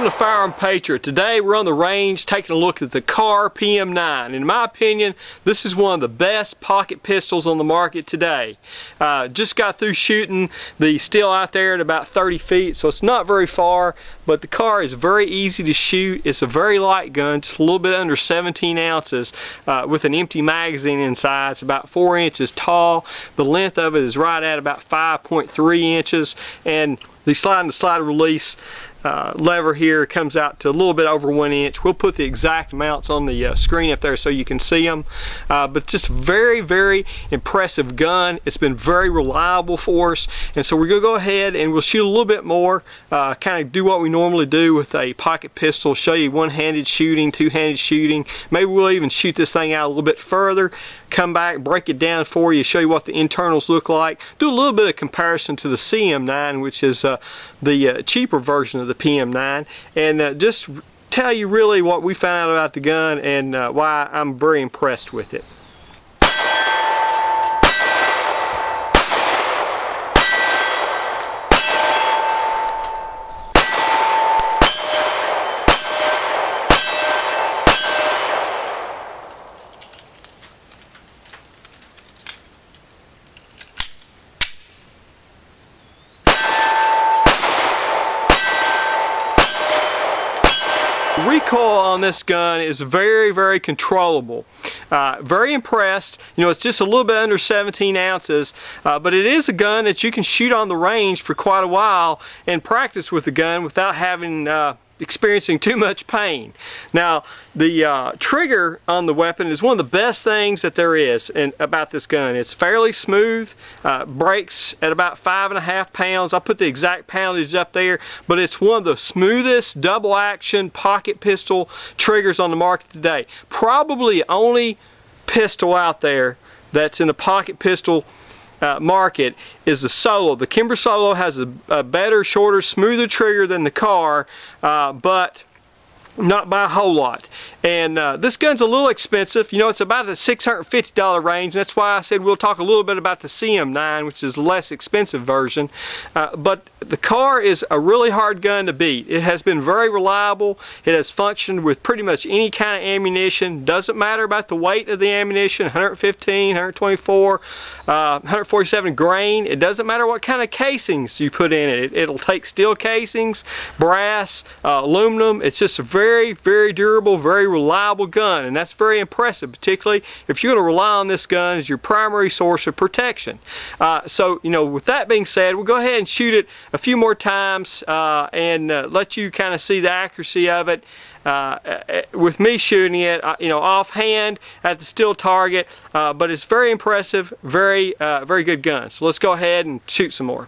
Welcome to Firearm Patriot. Today we're on the range taking a look at the Kahr PM9. In my opinion, this is one of the best pocket pistols on the market today. Just got through shooting the steel out there at about 30 feet, so it's not very far, but the Kahr is very easy to shoot. It's a very light gun, just a little bit under 17 ounces with an empty magazine inside. It's about 4 inches tall. The length of it is right at about 5.3 inches, and the slide release lever here comes out to a little bit over 1 inch. We'll put the exact amounts on the screen up there so you can see them. But just a very, very impressive gun. It's been very reliable for us, and so we're going to go ahead and we'll shoot a little bit more, kind of do what we normally do with a pocket pistol, show you one-handed shooting, two-handed shooting. Maybe we'll even shoot this thing out a little bit further, come back, break it down for you, show you what the internals look like, do a little bit of comparison to the CM9, which is the cheaper version of the PM9, and just tell you really what we found out about the gun and why I'm very impressed with it. Recoil on this gun is very, very controllable. Very impressed. You know, it's just a little bit under 17 ounces, but it is a gun that you can shoot on the range for quite a while and practice with the gun without having experiencing too much pain. Now, the trigger on the weapon is one of the best things that there is about this gun. It's fairly smooth, breaks at about 5.5 pounds. I'll put the exact poundage up there, but it's one of the smoothest double action pocket pistol triggers on the market today. Probably the only pistol out there that's in the pocket pistol market is the Solo. The Kimber Solo has a better, shorter, smoother trigger than the Kahr, but not by a whole lot. And this gun's a little expensive. You know, it's about the $650 range. That's why I said we'll talk a little bit about the CM9, which is the less expensive version. But the Kahr is a really hard gun to beat. It has been very reliable. It has functioned with pretty much any kind of ammunition. Doesn't matter about the weight of the ammunition, 115, 124, 147 grain. It doesn't matter what kind of casings you put in it. It'll take steel casings, brass, aluminum. It's just a very, very durable, very reliable gun, and that's very impressive, particularly if you're going to rely on this gun as your primary source of protection. So, you know, with that being said, we'll go ahead and shoot it a few more times and let you kind of see the accuracy of it. With me shooting it, you know, offhand at the still target, but it's very impressive, very good gun. So let's go ahead and shoot some more.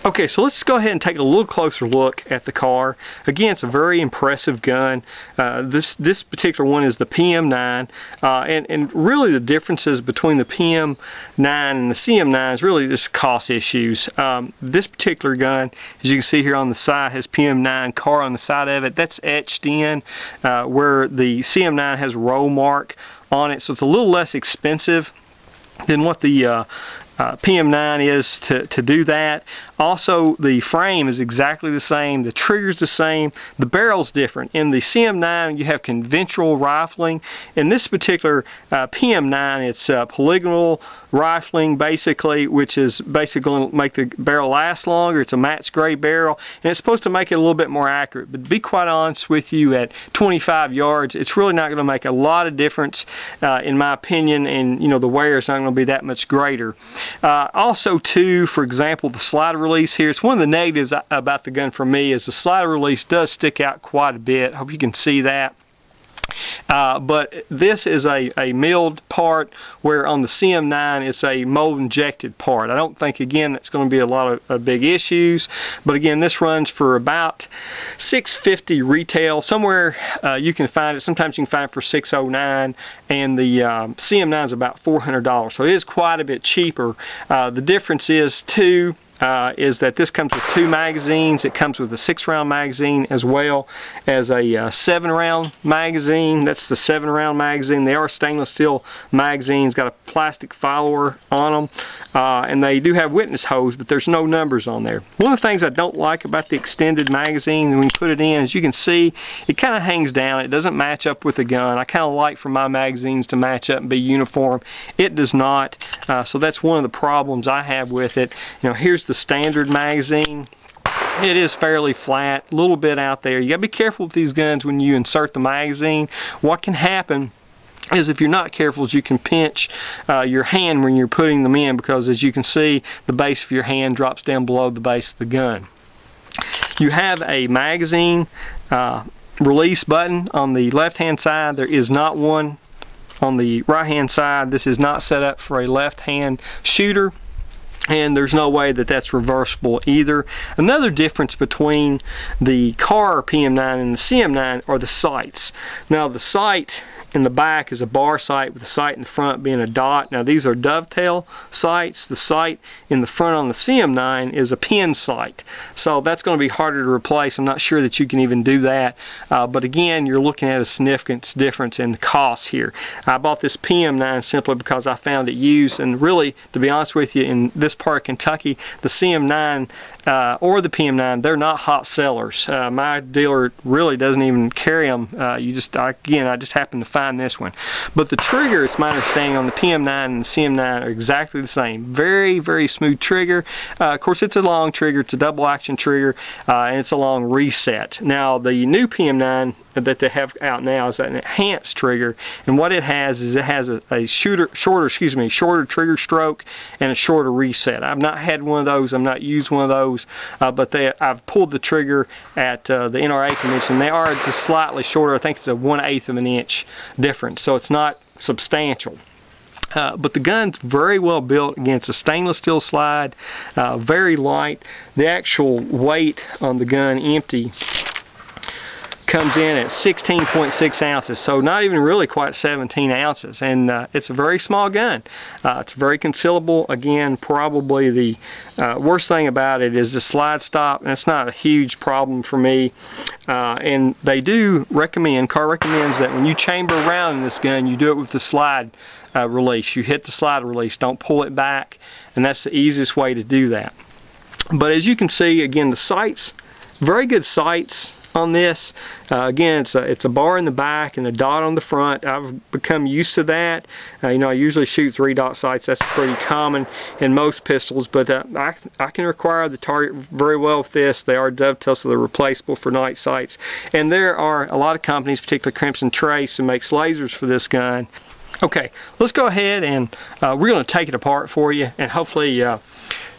Okay, so let's go ahead and take a little closer look at the Kahr. Again, it's a very impressive gun. This particular one is the PM9, and really the differences between the PM9 and the CM9 is really just cost issues. This particular gun, as you can see here on the side, has PM9 Kahr on the side of it. That's etched in, where the CM9 has a roll mark on it, so it's a little less expensive than what the PM9 is to do that. Also, the frame is exactly the same, the trigger's the same, the barrel's different. In the CM9 you have conventional rifling. In this particular PM9 it's polygonal rifling basically, which is basically going to make the barrel last longer. It's a match grade barrel, and it's supposed to make it a little bit more accurate. But to be quite honest with you, at 25 yards it's really not going to make a lot of difference in my opinion, and you know, the wear is not going to be that much greater. Also too, for example, the slider release here, it's one of the negatives about the gun for me, is the slider release does stick out quite a bit. I hope you can see that. But this is a milled part, where on the CM9 it's a mold injected part. I don't think, again, that's going to be a lot of big issues, but again, this runs for about $650 retail. Somewhere you can find it, sometimes you can find it for $609, and the CM9 is about $400, so it is quite a bit cheaper. The difference is too, is that this comes with 2 magazines. It comes with a 6-round magazine as well as a 7-round magazine. That's the 7-round magazine. They are stainless steel magazines, got a plastic follower on them, and they do have witness holes, but there's no numbers on there. One of the things I don't like about the extended magazine when you put it in, as you can see, it kind of hangs down. It doesn't match up with the gun. I kind of like for my magazines to match up and be uniform. It does not, so that's one of the problems I have with it. You know, here's the standard magazine. It is fairly flat, a little bit out there. You gotta be careful with these guns when you insert the magazine. What can happen is if you're not careful, is you can pinch your hand when you're putting them in, because as you can see, the base of your hand drops down below the base of the gun. You have a magazine release button on the left hand side. There is not one on the right hand side. This is not set up for a left hand shooter, and there's no way that that's reversible either. Another difference between the Kahr PM9 and the CM9 are the sights. Now the sight in the back is a bar sight with the sight in the front being a dot. Now these are dovetail sights. The sight in the front on the CM9 is a pin sight. So that's going to be harder to replace. I'm not sure that you can even do that. But again, you're looking at a significant difference in the cost here. I bought this PM9 simply because I found it used, and really, to be honest with you, in this part of Kentucky, the CM9 or the PM9, they're not hot sellers. My dealer really doesn't even carry them. I just happened to find this one. But the trigger, it's my understanding, on the PM9 and the CM9 are exactly the same. Very, very smooth trigger. Of course, it's a long trigger. It's a double action trigger, and it's a long reset. Now, the new PM9 that they have out now is an enhanced trigger, and what it has is it has a shorter trigger stroke and a shorter reset. I've not had one of those. I've not used one of those, but I've pulled the trigger at the NRA convention. They are just slightly shorter. I think it's a 1/8 of an inch difference, so it's not substantial. But the gun's very well built. Again, it's a stainless steel slide, very light. The actual weight on the gun empty comes in at 16.6 ounces, so not even really quite 17 ounces, and it's a very small gun. It's very concealable. Again, probably the worst thing about it is the slide stop, and it's not a huge problem for me. And they do recommend, Kahr recommends that when you chamber around in this gun, you do it with the slide release. You hit the slide release, don't pull it back, and that's the easiest way to do that. But as you can see, again, the sights, very good sights on this. Again, it's a bar in the back and a dot on the front. I've become used to that. You know, I usually shoot 3-dot sights. That's pretty common in most pistols, but I can require the target very well with this. They are dovetail, so they're replaceable for night sights. And there are a lot of companies, particularly Crimson Trace, who makes lasers for this gun. Okay, let's go ahead and we're going to take it apart for you, and hopefully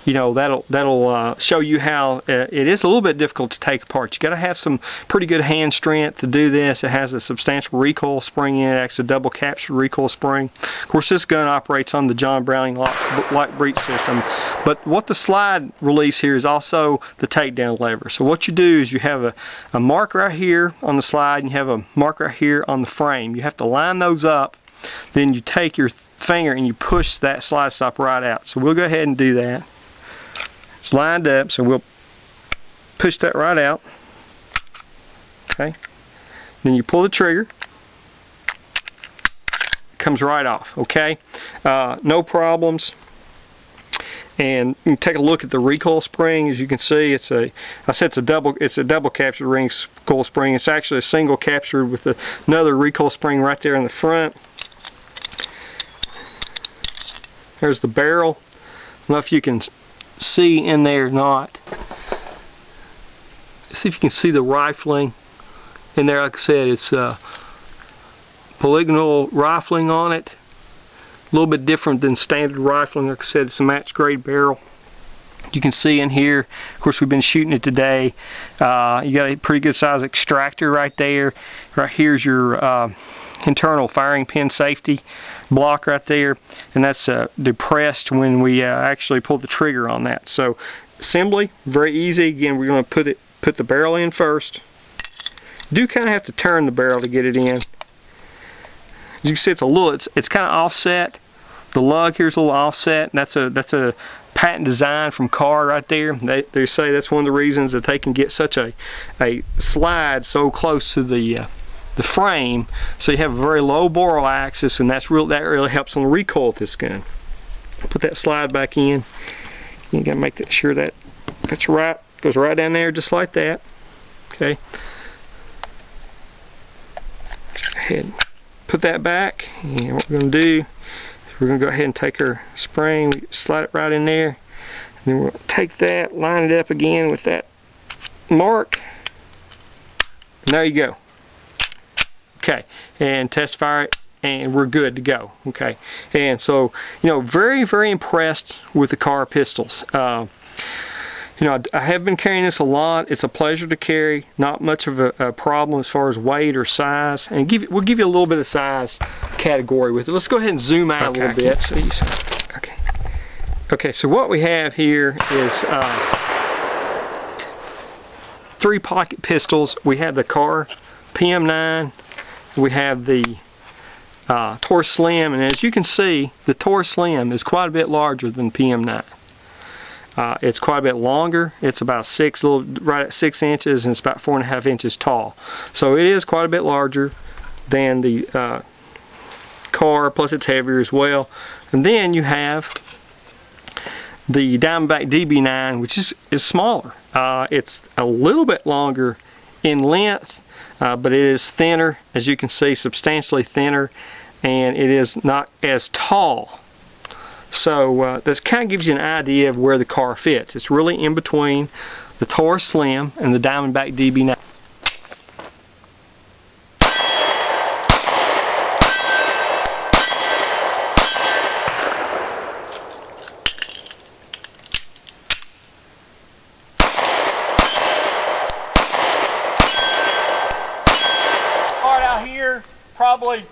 you know, that'll show you how it is a little bit difficult to take apart. You got to have some pretty good hand strength to do this. It has a substantial recoil spring in it. It's a double captured recoil spring. Of course, this gun operates on the John Browning light breech system. But what the slide release here is also the takedown lever. So what you do is you have a mark right here on the slide, and you have a mark right here on the frame. You have to line those up. Then you take your finger and you push that slide stop right out. So we'll go ahead and do that. It's lined up, so we'll push that right out. Okay. Then you pull the trigger. It comes right off. Okay. No problems. And you can take a look at the recoil spring. As you can see, it's a double captured recoil spring. It's actually a single captured with another recoil spring right there in the front. There's the barrel. I don't know if you can see in there or not. See if you can see the rifling in there. Like I said, it's polygonal rifling on it. A little bit different than standard rifling. Like I said, it's a match grade barrel. You can see in here, of course, we've been shooting it today. You got a pretty good size extractor right there. Right here's your internal firing pin safety block right there, and that's depressed when we actually pull the trigger on that. So assembly, very easy. Again, we're going to put the barrel in first. You do kind of have to turn the barrel to get it in. As you can see, it's kind of offset, lug here's a little offset, and that's a patent design from Kahr right there. They say that's one of the reasons that they can get such a slide so close to the frame, so you have a very low barrel axis, and that really helps on the recoil of this gun. Put that slide back in. You gotta make sure that's right. Goes right down there just like that. Okay. Go ahead, put that back, and what we're gonna do is we're gonna go ahead and take our spring, slide it right in there, and then we'll take that, line it up again with that mark, and there you go. Okay, and test fire it, and we're good to go. Okay, and so, you know, very, very impressed with the Kahr pistols. You know, I have been carrying this a lot. It's a pleasure to carry. Not much of a problem as far as weight or size. And we'll give you a little bit of size category with it. Let's go ahead and zoom out a little bit. So okay, so what we have here is 3 pocket pistols. We have the Kahr PM9. We have the Tor Slim, and as you can see, the Tor Slim is quite a bit larger than the PM9. It's quite a bit longer. It's about right at 6 inches, and it's about 4.5 inches tall. So it is quite a bit larger than the Kahr, plus it's heavier as well. And then you have the Diamondback DB9, which is smaller. It's a little bit longer in length, but it is thinner, as you can see, substantially thinner, and it is not as tall. So this kind of gives you an idea of where the Kahr fits. It's really in between the Tor Slim and the Diamondback DB9. Start out here, probably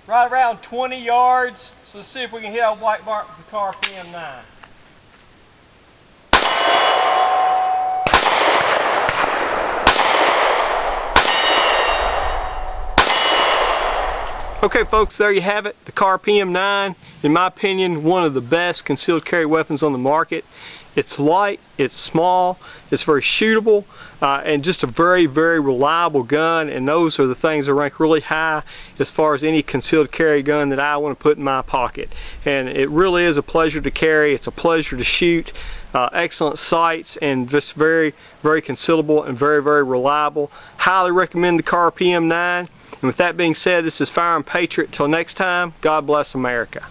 right around 20 yards. So let's see if we can hit a white mark with the Kahr PM9. Okay folks, there you have it, the Kahr PM9. In my opinion, one of the best concealed carry weapons on the market. It's light, it's small, it's very shootable, and just a very, very reliable gun, and those are the things that rank really high as far as any concealed carry gun that I want to put in my pocket. And it really is a pleasure to carry, it's a pleasure to shoot, excellent sights, and just very, very concealable and very, very reliable. Highly recommend the Kahr PM9. And with that being said, this is Firearm Patriot. Till next time, God bless America.